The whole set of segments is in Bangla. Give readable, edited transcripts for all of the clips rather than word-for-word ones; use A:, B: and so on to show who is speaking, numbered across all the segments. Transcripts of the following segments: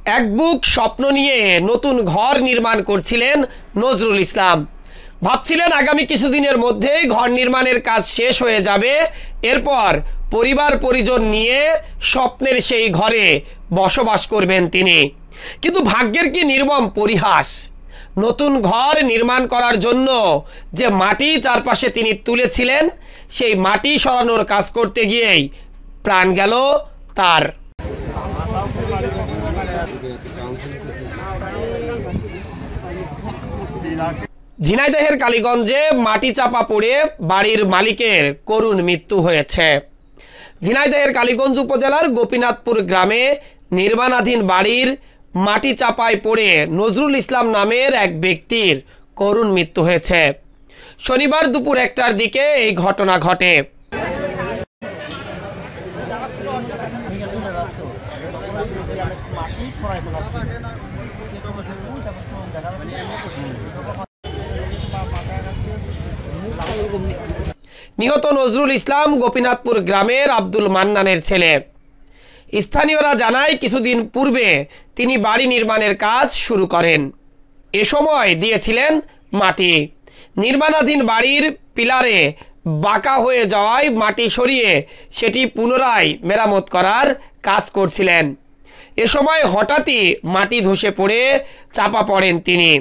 A: এক বুক স্বপ্ন নিয়ে নতুন ঘর নির্মাণ করছিলেন নজরুল ইসলাম। ভাবছিলেন আগামী কিছুদিনের মধ্যেই ঘর নির্মাণের কাজ শেষ হয়ে যাবে, এরপর পরিবার পরিজন নিয়ে স্বপ্নের সেই ঘরে বসবাস করবেন তিনি। কিন্তু ভাগ্যের কি নির্মম পরিহাস! নতুন ঘর নির্মাণ করার জন্য যে মাটি চারপাশে তিনি তুলেছিলেন, সেই মাটি সরানোর কাজ করতে গিয়েই প্রাণ গেল তার। ঝিনাইদহের কালীগঞ্জে মাটি চাপা পড়ে বাড়ির মালিকের করুণ মৃত্যু হয়েছে। ঝিনাইদহের কালীগঞ্জ উপজেলার গোপীনাথপুর গ্রামে নির্মাণাধীন বাড়ির মাটি চাপায় পড়ে নজরুল ইসলাম নামের এক ব্যক্তির করুণ মৃত্যু হয়েছে। শনিবার দুপুর 1টার দিকে এই ঘটনা ঘটে। নিহত নজরুল ইসলাম গোপীনাথপুর গ্রামের আব্দুল মান্নানের ছেলে। স্থানীয়রা জানায়, কিছুদিন পূর্বে তিনি বাড়ি নির্মাণের কাজ শুরু করেন। এ সময় দিয়েছিলেন মাটি। নির্মাণাধীন বাড়ির পিলারে বাঁকা হয়ে যাওয়ায় মাটি সরিয়ে সেটি পুনরায় মেরামত করার কাজ করছিলেন। এ সময় হঠাৎই মাটি ধসে পড়ে চাপা পড়েন তিনি।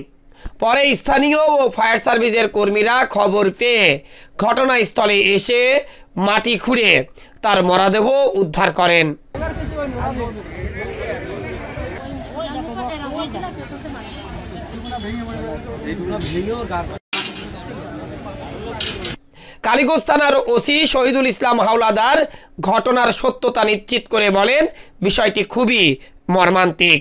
A: পরে স্থানীয় ও ফায়ার সার্ভিসের কর্মীরা খবর পেয়ে ঘটনাস্থলে এসে মাটি খুঁড়ে তার মরদেহ উদ্ধার করেন। কালীগঞ্জ থানার ওসি শহীদুল ইসলাম হাওলাদার ঘটনার সত্যতা নিশ্চিত করে বলেন, বিষয়টি খুবই মর্মান্তিক।